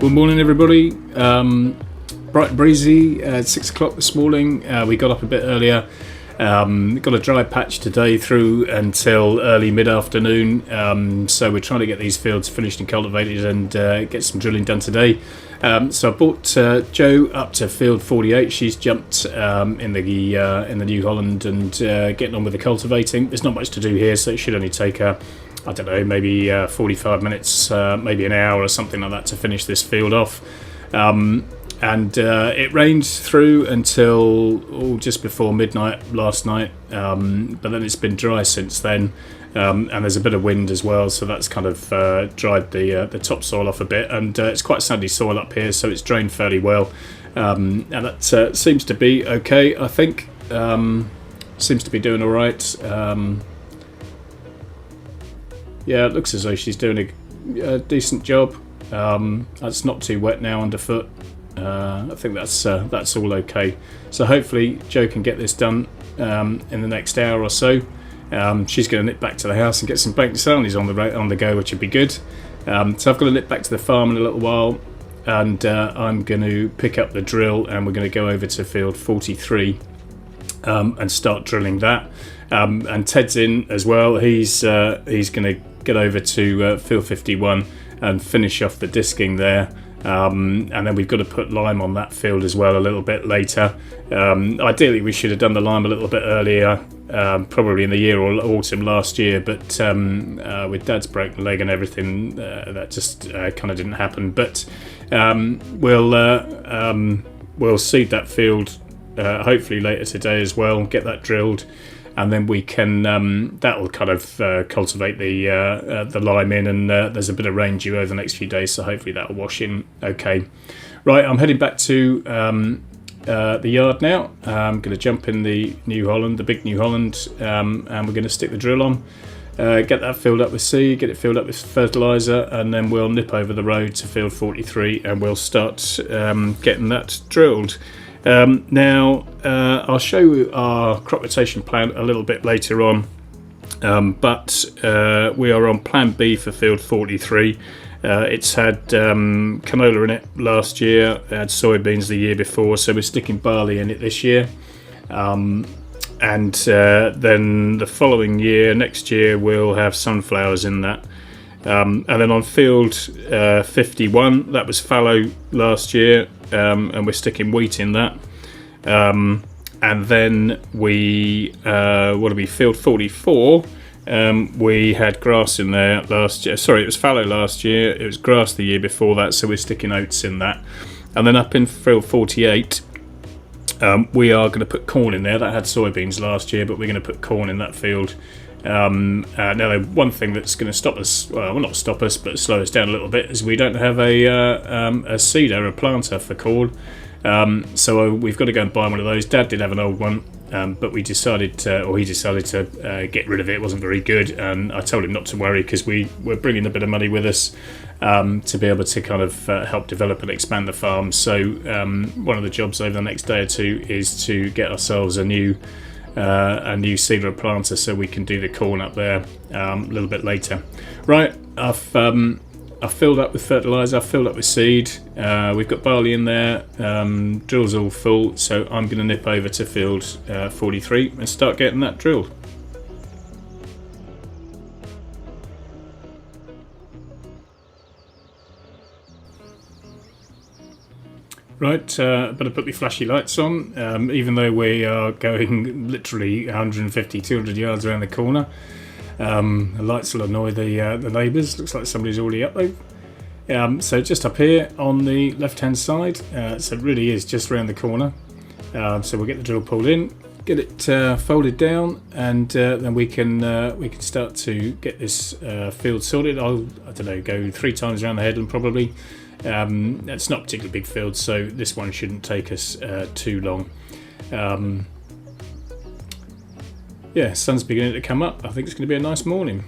Good morning, everybody. Bright and breezy at 6 o'clock this morning. We got up a bit earlier. Got a dry patch today through until early mid-afternoon. So we're trying to get these fields finished and cultivated and get some drilling done today. So I brought Jo up to field 48. She's jumped in the New Holland and getting on with the cultivating. There's not much to do here, so it should only take her, I don't know, maybe 45 minutes, maybe an hour or something like that to finish this field off. And it rained through until just before midnight last night, but then it's been dry since then, and there's a bit of wind as well, so that's kind of dried the topsoil off a bit, and it's quite sandy soil up here, so it's drained fairly well, and that seems to be okay, I think. Seems to be doing all right. Yeah, it looks as though she's doing a decent job. It's not too wet now underfoot. I think that's all okay. So hopefully Jo can get this done in the next hour or so. She's going to nip back to the house and get some baked sarnies on the go, which would be good. So I've got to nip back to the farm in a little while, and I'm going to pick up the drill, and we're going to go over to field 43 and start drilling that. And Ted's in as well. He's going to get over to field 51 and finish off the disking there. And then we've got to put lime on that field as well a little bit later. Ideally we should have done the lime a little bit earlier, probably in the year or autumn last year, but with Dad's broken leg and everything, that just kind of didn't happen. But we'll seed that field hopefully later today as well, get that drilled, and then we can that'll kind of cultivate the lime in, and there's a bit of rain due over the next few days, so hopefully that'll wash in okay. Right, I'm heading back to the yard now. I'm going to jump in the New Holland, the big New Holland, and we're going to stick the drill on, get that filled up with seed, get it filled up with fertiliser, and then we'll nip over the road to field 43 and we'll start getting that drilled. Now, I'll show you our crop rotation plan a little bit later on, but we are on plan B for field 43. It's had canola in it last year, it had soybeans the year before, so we're sticking barley in it this year. And then the following year, next year, we'll have sunflowers in that. And then on field 51, that was fallow last year, and we're sticking wheat in that. And then field 44, we had grass in there last year. Sorry, it was fallow last year, it was grass the year before that, so we're sticking oats in that. And then up in field 48, we are going to put corn in there. That had soybeans last year, but we're going to put corn in that field. Now, one thing that's going to stop us, well, not stop us, but slow us down a little bit, is we don't have a seeder, a planter for corn. So we've got to go and buy one of those. Dad did have an old one, but he decided to get rid of it. It wasn't very good, and I told him not to worry because we're bringing a bit of money with us to be able to kind of help develop and expand the farm. So one of the jobs over the next day or two is to get ourselves a new seeder planter so we can do the corn up there a little bit later. Right, I've filled up with fertiliser, I've filled up with seed, we've got barley in there, drill's all full, so I'm going to nip over to field 43 and start getting that drilled. Right, better put my flashy lights on, even though we are going literally 150, 200 yards around the corner. The lights will annoy the neighbours. Looks like somebody's already up though. So just up here on the left hand side, so it really is just around the corner. So we'll get the drill pulled in, get it folded down, and then we can start to get this field sorted. I don't know, go 3 times around the headland probably. It's not a particularly big field, so this one shouldn't take us too long. Yeah, sun's beginning to come up. I think it's going to be a nice morning.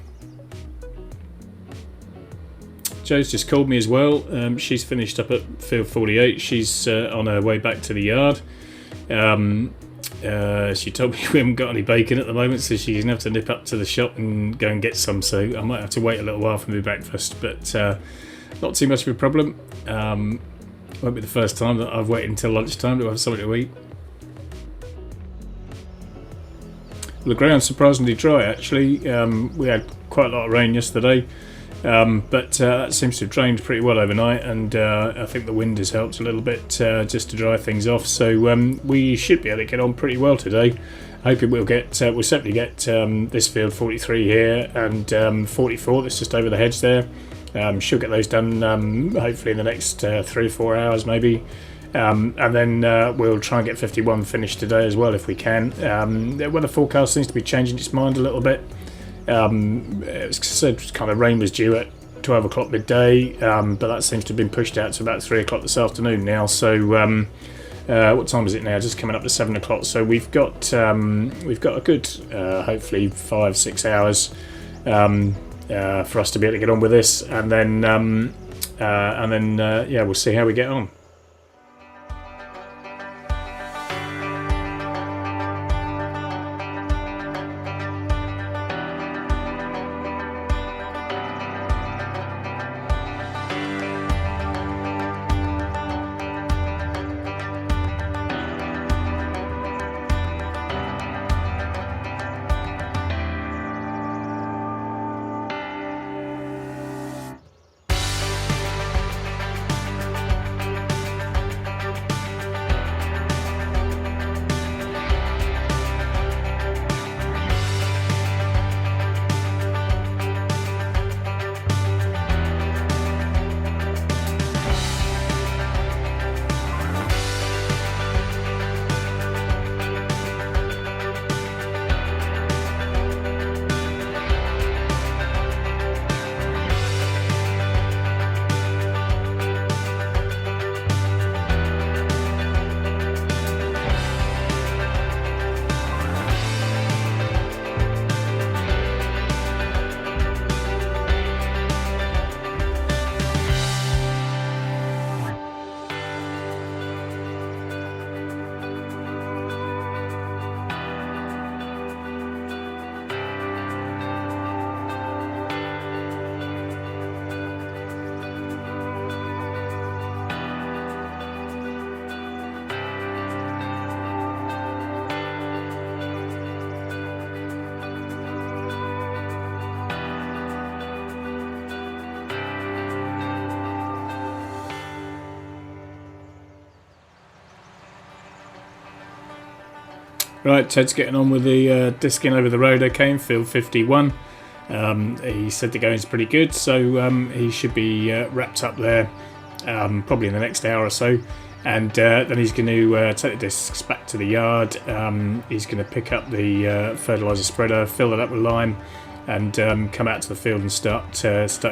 Jo's just called me as well. She's finished up at field 48. She's on her way back to the yard. She told me we haven't got any bacon at the moment, so she's going to have to nip up to the shop and go and get some, so I might have to wait a little while for my breakfast, but not too much of a problem. Won't be the first time that I've waited until lunchtime to have something to eat. The ground's surprisingly dry actually. We had quite a lot of rain yesterday, but that seems to have drained pretty well overnight, and I think the wind has helped a little bit just to dry things off. So we should be able to get on pretty well today. Hoping we'll certainly get this field 43 here and 44 that's just over the hedge there. Should get those done hopefully in the next 3 or 4 hours maybe. And then we'll try and get 51 finished today as well if we can. The weather forecast seems to be changing its mind a little bit. It said kind of rain was due at 12 o'clock midday, but that seems to have been pushed out to about 3 o'clock this afternoon now. So what time is it now? Just coming up to 7 o'clock. So we've got a good hopefully 5-6 hours for us to be able to get on with this, and then yeah, we'll see how we get on. Right, Ted's getting on with the disking over the road okay in field 51. He said the going's pretty good, so he should be wrapped up there probably in the next hour or so. And then he's going to take the discs back to the yard. He's going to pick up the fertiliser spreader, fill it up with lime, and come out to the field and start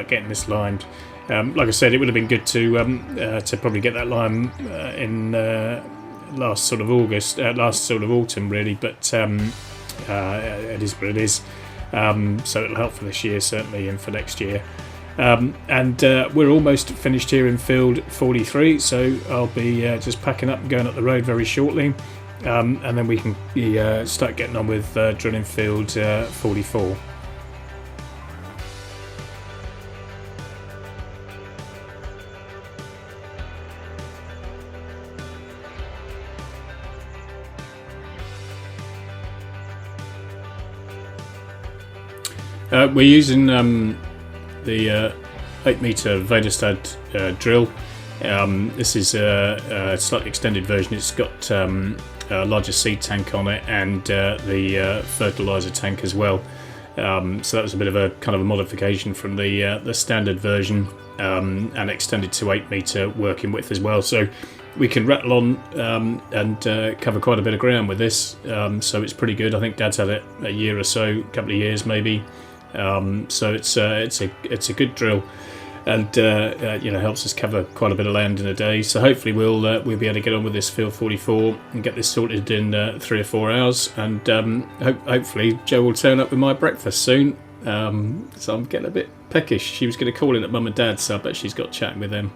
getting this limed. Like I said, it would have been good to probably get that lime in last sort of autumn really, but it is what it is. So it'll help for this year certainly, and for next year. And we're almost finished here in field 43, so I'll be just packing up and going up the road very shortly, and then we can start getting on with drilling field 44. We're using the 8-meter Vedestad drill. This is a slightly extended version. It's got a larger seed tank on it and the fertiliser tank as well. So that was a bit of a kind of a modification from the standard version, and extended to 8-meter working width as well. So we can rattle on and cover quite a bit of ground with this. So it's pretty good. I think Dad's had it a year or so, a couple of years maybe. So it's a good drill, and helps us cover quite a bit of land in a day. So hopefully we'll be able to get on with this field 44 and get this sorted in 3 or 4 hours, and hopefully Joe will turn up with my breakfast soon. So I'm getting a bit peckish. She was going to call in at Mum and Dad's, so I bet she's got chatting with them.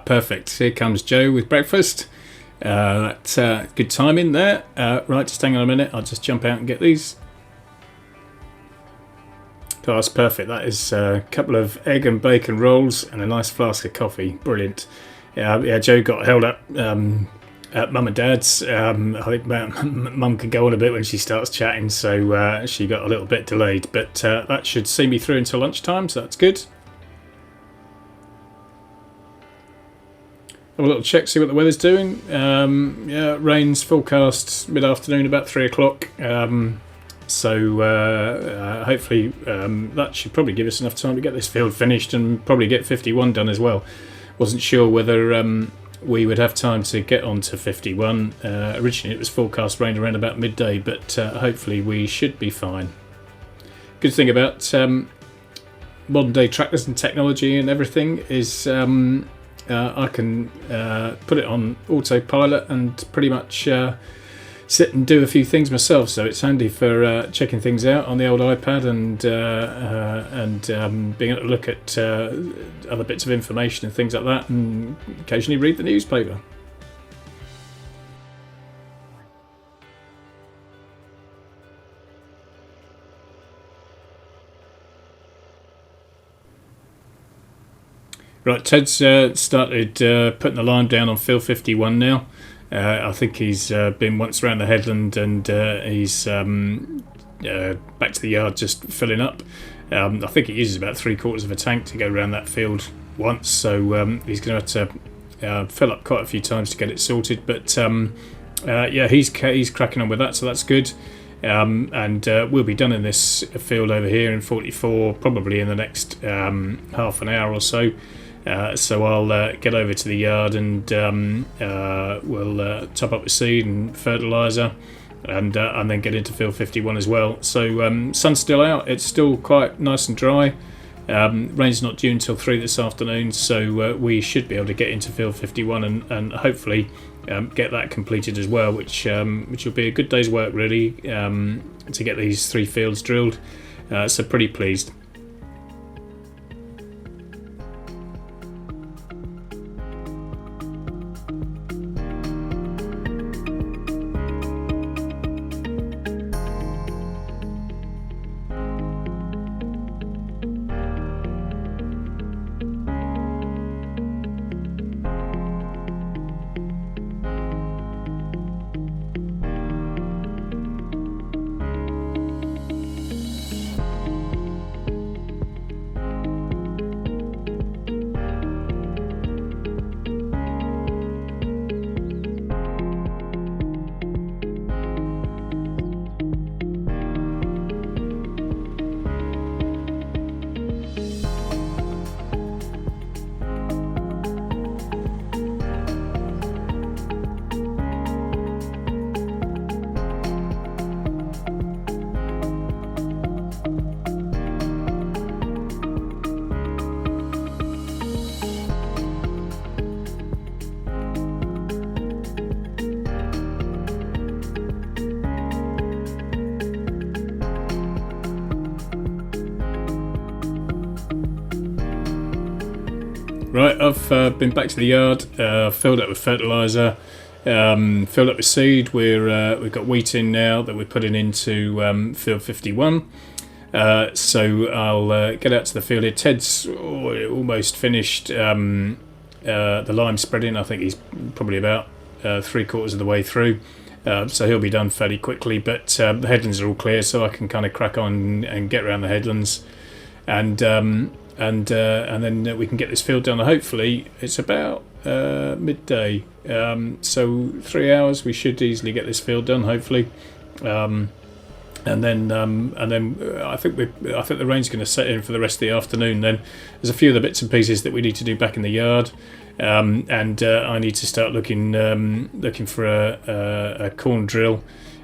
Perfect. Here comes Joe with breakfast. That's good timing there. Right, just hang on a minute. I'll just jump out and get these. Oh, that's perfect. That is a couple of egg and bacon rolls and a nice flask of coffee. Brilliant. Yeah, Joe got held up at Mum and Dad's. I think Mum can go on a bit when she starts chatting, so she got a little bit delayed. But that should see me through until lunchtime, so that's good. Have a little check, see what the weather's doing. Yeah, rain's forecast mid-afternoon, about 3 o'clock. So hopefully that should probably give us enough time to get this field finished and probably get 51 done as well. Wasn't sure whether we would have time to get on to 51. Originally it was forecast rain around about midday, but hopefully we should be fine. Good thing about modern day tractors and technology and everything is I can put it on autopilot and pretty much sit and do a few things myself, so it's handy for checking things out on the old iPad and being able to look at other bits of information and things like that, and occasionally read the newspaper. Right, Ted's started putting the lime down on field 51 now. I think he's been once around the headland and he's back to the yard just filling up. I think it uses about 3/4 of a tank to go around that field once, so he's going to have to fill up quite a few times to get it sorted. But yeah, he's cracking on with that, so that's good. And we'll be done in this field over here in 44 probably in the next half an hour or so. So I'll get over to the yard and we'll top up with seed and fertiliser and then get into field 51 as well. So sun's still out, it's still quite nice and dry. Rain's not due until 3 this afternoon, so we should be able to get into field 51 and hopefully get that completed as well, which will be a good day's work really, to get these 3 fields drilled. So pretty pleased. Right, I've been back to the yard, filled up with fertiliser, filled up with seed. We've got wheat in now that we're putting into field 51. So I'll get out to the field here. Ted's almost finished the lime spreading. I think he's probably about 3/4 of the way through. So he'll be done fairly quickly, but the headlands are all clear, so I can kind of crack on and get around the headlands. And then we can get this field done. Hopefully it's about midday, so 3 hours we should easily get this field done, hopefully. And then I think the rain's going to set in for the rest of the afternoon. Then there's a few of the bits and pieces that we need to do back in the yard, and I need to start looking for a corn drill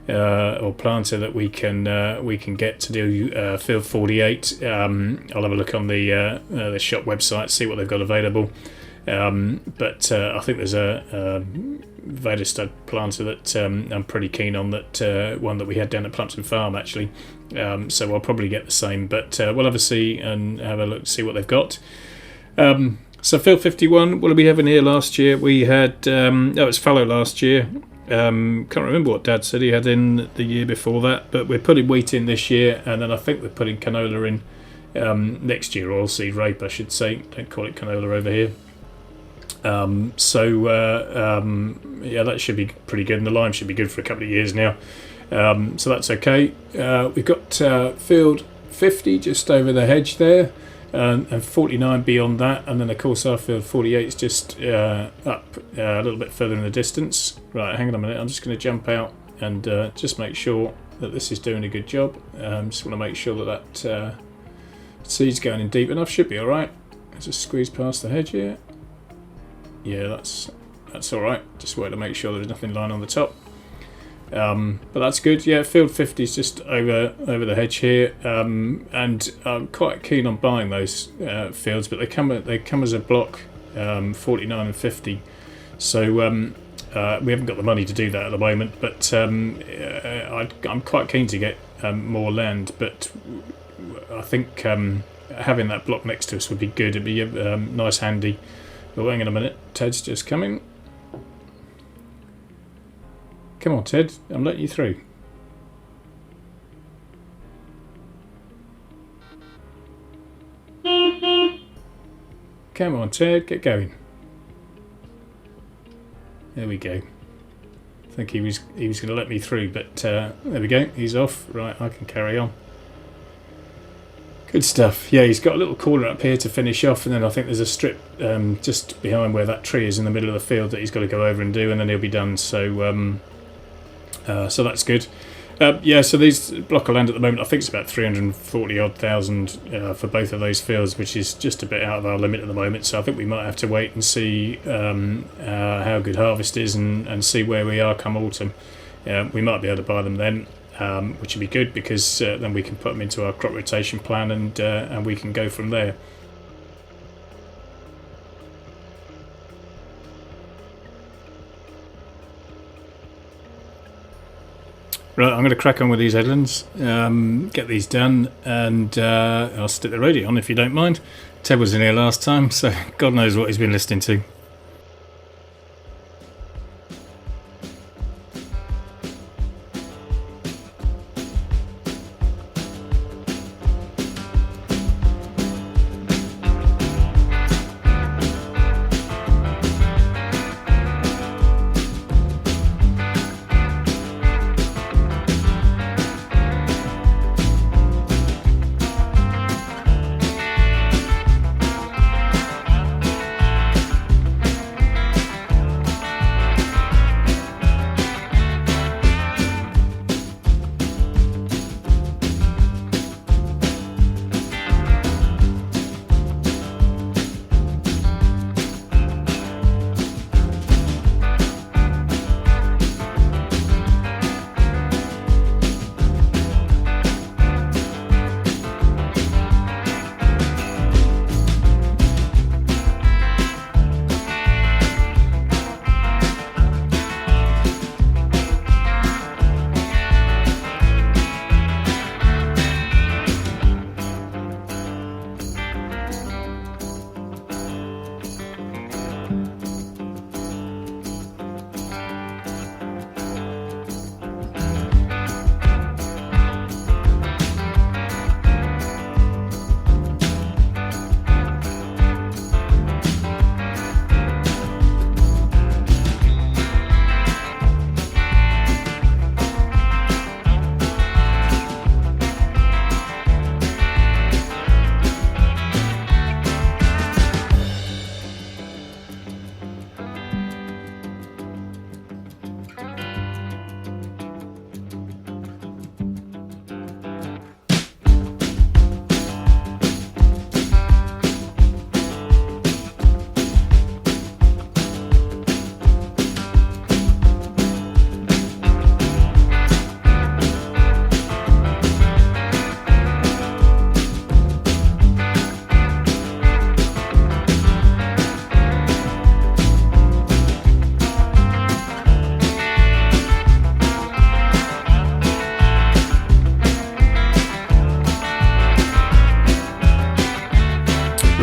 or planter that we can get to do field 48. I'll have a look on the shop website, see what they've got available. But I think there's a Vader stud planter that I'm pretty keen on, that one that we had down at Farmsim Farm actually. So I'll probably get the same, but we'll have a see and have a look, see what they've got. So field 51, what did we have in here last year? We had, it was fallow last year. Can't remember what Dad said he had in the year before that, but we're putting wheat in this year, and then I think we're putting canola in next year, oilseed rape I should say. Don't call it canola over here. Yeah, that should be pretty good, and the lime should be good for a couple of years now. So that's okay. We've got field 50 just over the hedge there, and 49 beyond that, and then of course our field 48 is just up a little bit further in the distance. Right, hang on a minute, I'm just going to jump out and just make sure that this is doing a good job. Just want to make sure that seed's going in deep enough. Should be alright. Just squeeze past the hedge here. Yeah, that's alright. Just wanted to make sure there's nothing lying on the top. But that's good. Yeah, field 50 is just over the hedge here, and I'm quite keen on buying those fields, but they come as a block, 49 and 50. So we haven't got the money to do that at the moment, but I'm quite keen to get more land. But I think having that block next to us would be good. It'd be nice, handy. Oh, hang on a minute. Ted's just coming. Come on, Ted. I'm letting you through. Come on, Ted. Get going. There we go. I think he was going to let me through, but there we go. He's off. Right, I can carry on. Good stuff. Yeah, he's got a little corner up here to finish off, and then I think there's a strip just behind where that tree is in the middle of the field that he's got to go over and do, and then he'll be done. So so that's good. Yeah, so these block of land at the moment, I think it's about 340 odd thousand for both of those fields, which is just a bit out of our limit at the moment. So I think we might have to wait and see how good harvest is, and see where we are come autumn. We might be able to buy them then, which would be good, because then we can put them into our crop rotation plan, and we can go from there. Right, I'm going to crack on with these headlands, get these done, and I'll stick the radio on if you don't mind. Ted was in here last time, so God knows what he's been listening to.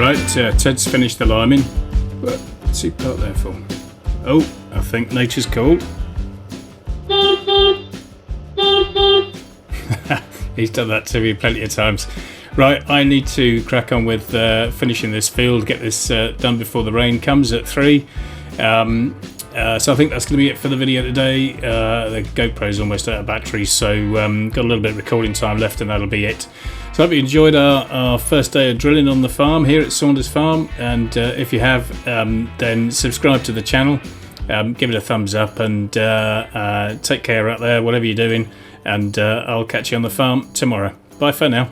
Right, Ted's finished the liming. What's he put there for? Oh, I think nature's called. He's done that to me plenty of times. Right, I need to crack on with finishing this field, get this done before the rain comes at 3. So I think that's going to be it for the video today. The GoPro's almost out of battery, so got a little bit of recording time left and that'll be it. So I hope you enjoyed our first day of drilling on the farm here at Saunders Farm, and if you have, then subscribe to the channel, give it a thumbs up, and take care out there, whatever you're doing, and I'll catch you on the farm tomorrow. Bye for now.